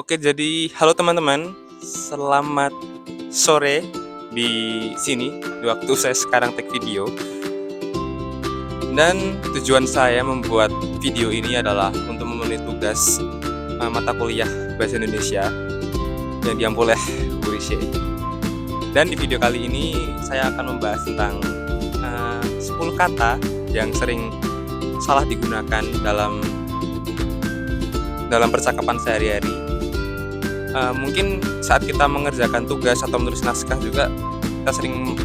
Oke, jadi halo teman-teman, selamat sore di sini di waktu saya sekarang take video. Dan tujuan saya membuat video ini adalah untuk memenuhi tugas mata kuliah Bahasa Indonesia yang diampu oleh Bu Risye. Dan di video kali ini saya akan membahas tentang 10 kata yang sering salah digunakan dalam percakapan sehari-hari. Mungkin saat kita mengerjakan tugas atau menulis naskah juga kita sering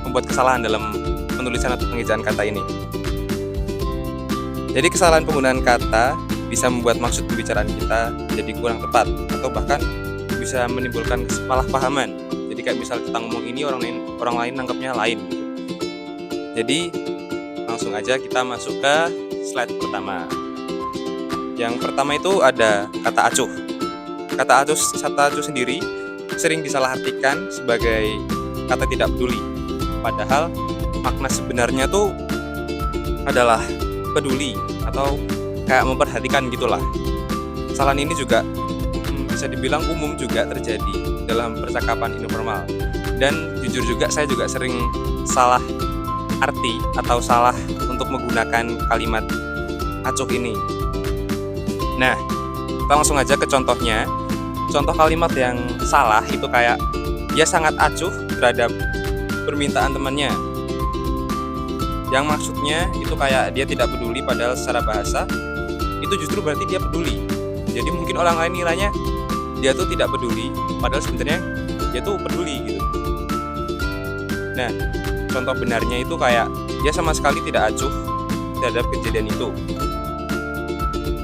membuat kesalahan dalam penulisan atau pengejaan kata ini. Jadi kesalahan penggunaan kata bisa membuat maksud pembicaraan kita jadi kurang tepat atau bahkan bisa menimbulkan kesalahpahaman. Jadi kayak misal kita ngomong ini orang lain nangkepnya lain gitu. Jadi langsung aja kita masuk ke slide pertama. Yang pertama itu ada kata acuh. Kata acuh sendiri sering disalahartikan sebagai kata tidak peduli. Padahal makna sebenarnya tuh adalah peduli atau kayak memperhatikan gitulah. Kesalahan ini juga bisa dibilang umum juga terjadi dalam percakapan informal. Dan jujur juga saya juga sering salah arti atau salah untuk menggunakan kalimat acuh ini. Nah, kita langsung aja ke contohnya. Contoh kalimat yang salah itu kayak dia sangat acuh terhadap permintaan temannya. Yang maksudnya itu kayak dia tidak peduli, padahal secara bahasa itu justru berarti dia peduli. Jadi mungkin orang lain nilainya dia tuh tidak peduli, padahal sebenarnya dia tuh peduli gitu. Nah, contoh benarnya itu kayak dia sama sekali tidak acuh terhadap kejadian itu.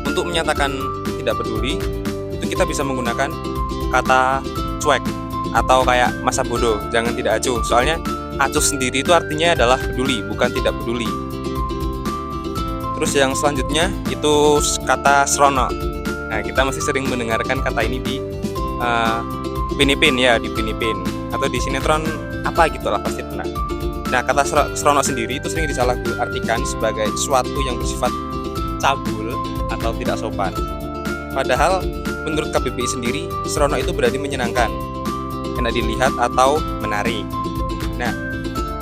Untuk menyatakan tidak peduli itu kita bisa menggunakan kata cuek atau kayak masa bodoh, jangan tidak acuh. Soalnya acuh sendiri itu artinya adalah peduli, bukan tidak peduli. Terus yang selanjutnya itu kata srono. Nah, kita masih sering mendengarkan kata ini di Upin Ipin ya, di Upin Ipin atau di sinetron apa gitulah pasti pernah. Nah, kata srono sendiri itu sering disalahartikan sebagai sesuatu yang bersifat cabul atau tidak sopan. Padahal menurut KBBI sendiri, srono itu berarti menyenangkan, enak dilihat atau menarik. Nah,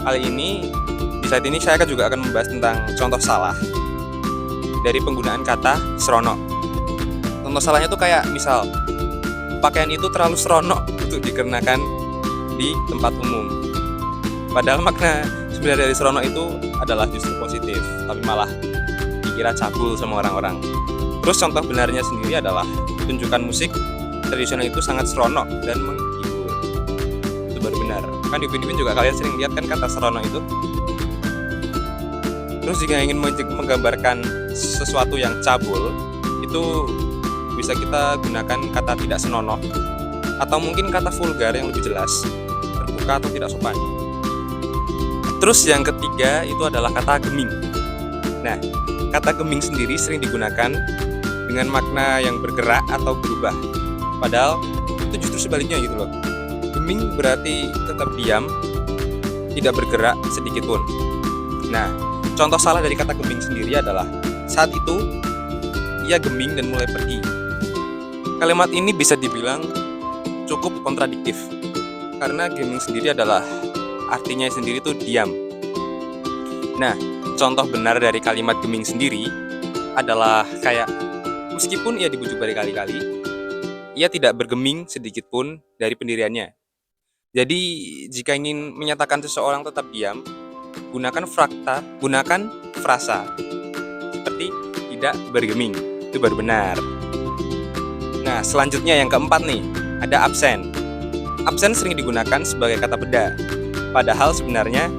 kali ini di saat ini saya juga akan membahas tentang contoh salah dari penggunaan kata srono. Contoh salahnya tuh kayak misal pakaian itu terlalu srono untuk dikenakan di tempat umum. Padahal makna sebenarnya dari srono itu adalah justru positif, tapi malah dikira cabul sama orang-orang. Terus contoh benarnya sendiri adalah tunjukkan musik tradisional itu sangat seronok dan menghibur. Itu baru benar. Kan di Upin Ipin juga kalian sering lihat kan kata seronok itu. Terus jika ingin menggambarkan sesuatu yang cabul, itu bisa kita gunakan kata tidak senonoh atau mungkin kata vulgar yang lebih jelas, terbuka atau tidak sopan. Terus yang ketiga itu adalah kata geming. Nah, kata geming sendiri sering digunakan dengan makna yang bergerak atau berubah. Padahal itu justru sebaliknya gitu loh. Geming berarti tetap diam, tidak bergerak sedikit pun. Nah, contoh salah dari kata geming sendiri adalah saat itu ia geming dan mulai pergi. Kalimat ini bisa dibilang cukup kontradiktif karena geming sendiri adalah artinya sendiri itu diam. Nah, contoh benar dari kalimat geming sendiri adalah kayak meskipun ia dibujuk berkali-kali, ia tidak bergeming sedikit pun dari pendiriannya. Jadi, jika ingin menyatakan seseorang tetap diam, gunakan frasa seperti tidak bergeming. Itu baru benar. Nah, selanjutnya yang keempat nih, ada absen. Absen sering digunakan sebagai kata beda. Padahal sebenarnya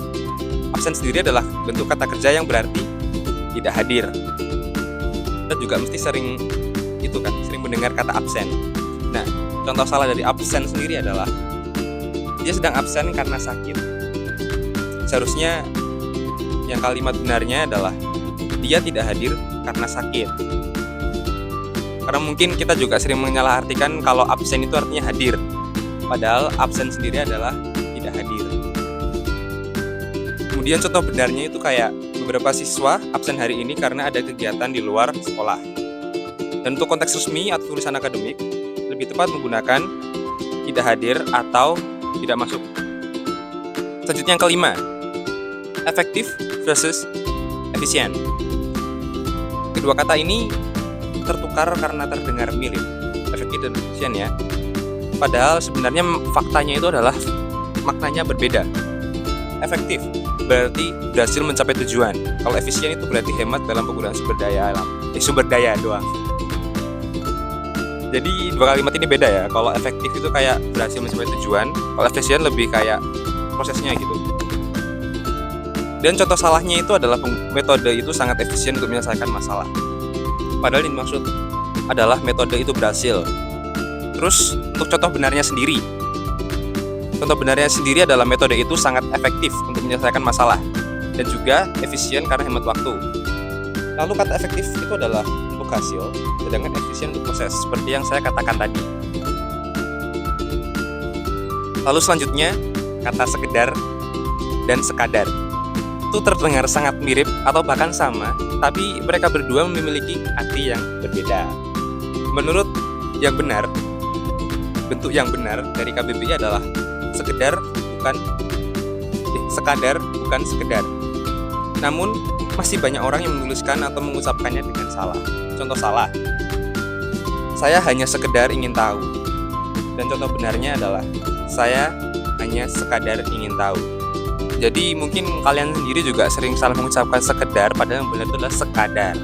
absen sendiri adalah bentuk kata kerja yang berarti tidak hadir. Kita juga mesti sering mendengar kata absen. Nah, contoh salah dari absen sendiri adalah dia sedang absen karena sakit. Seharusnya yang kalimat benarnya adalah dia tidak hadir karena sakit. Karena mungkin kita juga sering menyalahartikan kalau absen itu artinya hadir. Padahal absen sendiri adalah tidak hadir. Kemudian contoh benarnya itu kayak beberapa siswa absen hari ini karena ada kegiatan di luar sekolah. Dan untuk konteks resmi atau tulisan akademik, lebih tepat menggunakan tidak hadir atau tidak masuk. Selanjutnya yang kelima, efektif versus efisien. Kedua kata ini tertukar karena terdengar mirip, efektif dan efisien ya. Padahal sebenarnya faktanya itu adalah maknanya berbeda. Efektif berarti berhasil mencapai tujuan. Kalau efisien itu berarti hemat dalam penggunaan sumber daya alam. Sumber daya doang. Jadi dua kalimat ini beda ya. Kalau efektif itu kayak berhasil mencapai tujuan, kalau efisien lebih kayak prosesnya gitu. Dan contoh salahnya itu adalah metode itu sangat efisien untuk menyelesaikan masalah. Padahal yang dimaksud adalah metode itu berhasil. Terus untuk contoh benarnya sendiri. Contoh benarnya sendiri adalah metode itu sangat efektif untuk menyelesaikan masalah dan juga efisien karena hemat waktu. Lalu kata efektif itu adalah untuk hasil, sedangkan efisien untuk proses, seperti yang saya katakan tadi. Lalu selanjutnya, kata sekedar dan sekadar. Itu terdengar sangat mirip atau bahkan sama, tapi mereka berdua memiliki arti yang berbeda. Menurut yang benar, bentuk yang benar dari KBBI adalah sekadar bukan sekedar. Namun masih banyak orang yang menuliskan atau mengucapkannya dengan salah. Contoh salah, saya hanya sekedar ingin tahu. Dan contoh benarnya adalah saya hanya sekadar ingin tahu. Jadi mungkin kalian sendiri juga sering salah mengucapkan sekedar, padahal yang benar itu adalah sekadar.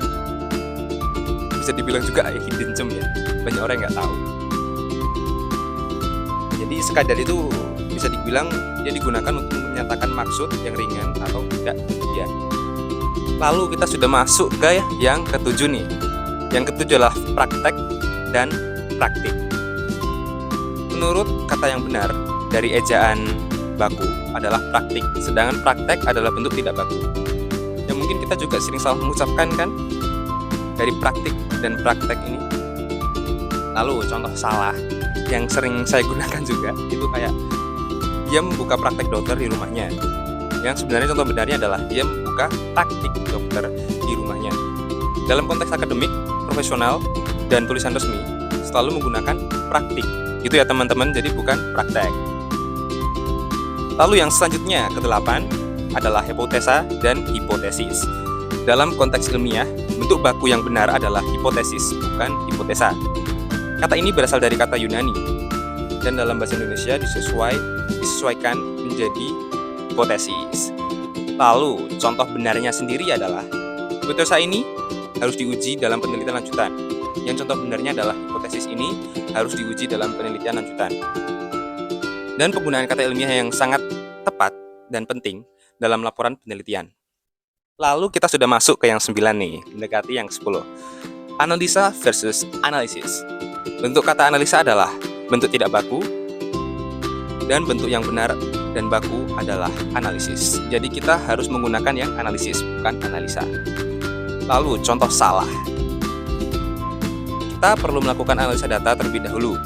Bisa dibilang juga hidden gem ya, banyak orang yang nggak tahu. Jadi sekadar itu bisa dibilang dia digunakan untuk menyatakan maksud yang ringan atau tidak berlebihan. Lalu kita sudah masuk ke yang ketujuh nih. Yang ketujuh adalah praktek dan praktik. Menurut kata yang benar dari ejaan baku adalah praktik, sedangkan praktek adalah bentuk tidak baku. Yang mungkin kita juga sering salah mengucapkan kan dari praktik dan praktek ini. Lalu contoh salah yang sering saya gunakan juga itu kayak dia membuka praktek dokter di rumahnya. Yang sebenarnya contoh benarnya adalah dia membuka praktik dokter di rumahnya. Dalam konteks akademik, profesional, dan tulisan resmi selalu menggunakan praktik. Itu ya teman-teman, jadi bukan praktek. Lalu yang selanjutnya, ke-8 adalah hipotesa dan hipotesis. Dalam konteks ilmiah, bentuk baku yang benar adalah hipotesis, bukan hipotesa. Kata ini berasal dari kata Yunani, dan dalam bahasa Indonesia disesuaikan menjadi hipotesis. Lalu, contoh benarnya sendiri adalah hipotesa ini harus diuji dalam penelitian lanjutan. Yang contoh benarnya adalah hipotesis ini harus diuji dalam penelitian lanjutan. Dan penggunaan kata ilmiah yang sangat tepat dan penting dalam laporan penelitian. Lalu kita sudah masuk ke yang 9 nih, mendekati yang 10. Analisa versus analisis. Bentuk kata analisa adalah bentuk tidak baku, dan bentuk yang benar dan baku adalah analisis. Jadi kita harus menggunakan yang analisis, bukan analisa. Lalu contoh salah. Kita perlu melakukan analisa data terlebih dahulu.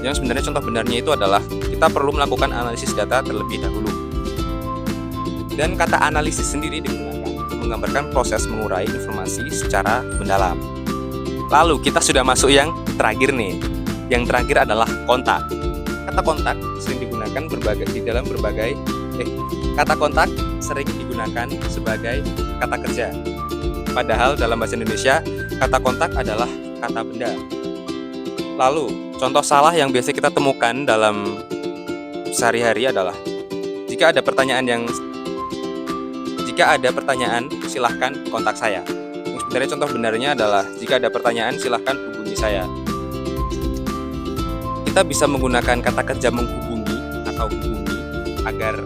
Yang sebenarnya contoh benarnya itu adalah kita perlu melakukan analisis data terlebih dahulu. Dan kata analisis sendiri digunakan untuk menggambarkan proses mengurai informasi secara mendalam. Lalu kita sudah masuk yang terakhir nih. Yang terakhir adalah kontak. Kata kontak sering digunakan kata kontak sering digunakan sebagai kata kerja. Padahal dalam bahasa Indonesia, kata kontak adalah kata benda. Lalu, contoh salah yang biasa kita temukan dalam sehari-hari adalah jika ada pertanyaan, silahkan kontak saya. Yang sebenarnya contoh benarnya adalah jika ada pertanyaan, silahkan hubungi saya. Kita bisa menggunakan kata kerja menghubungi atau hubungi agar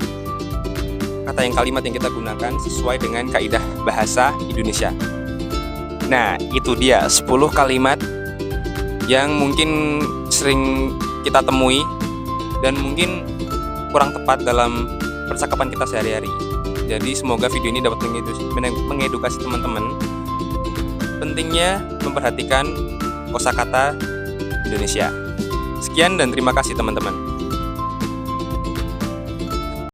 kalimat yang kita gunakan sesuai dengan kaidah bahasa Indonesia. Nah, itu dia 10 kalimat yang mungkin sering kita temui dan mungkin kurang tepat dalam percakapan kita sehari-hari. Jadi semoga video ini dapat mengedukasi teman-teman pentingnya memperhatikan kosakata Indonesia. Sekian dan terima kasih teman-teman.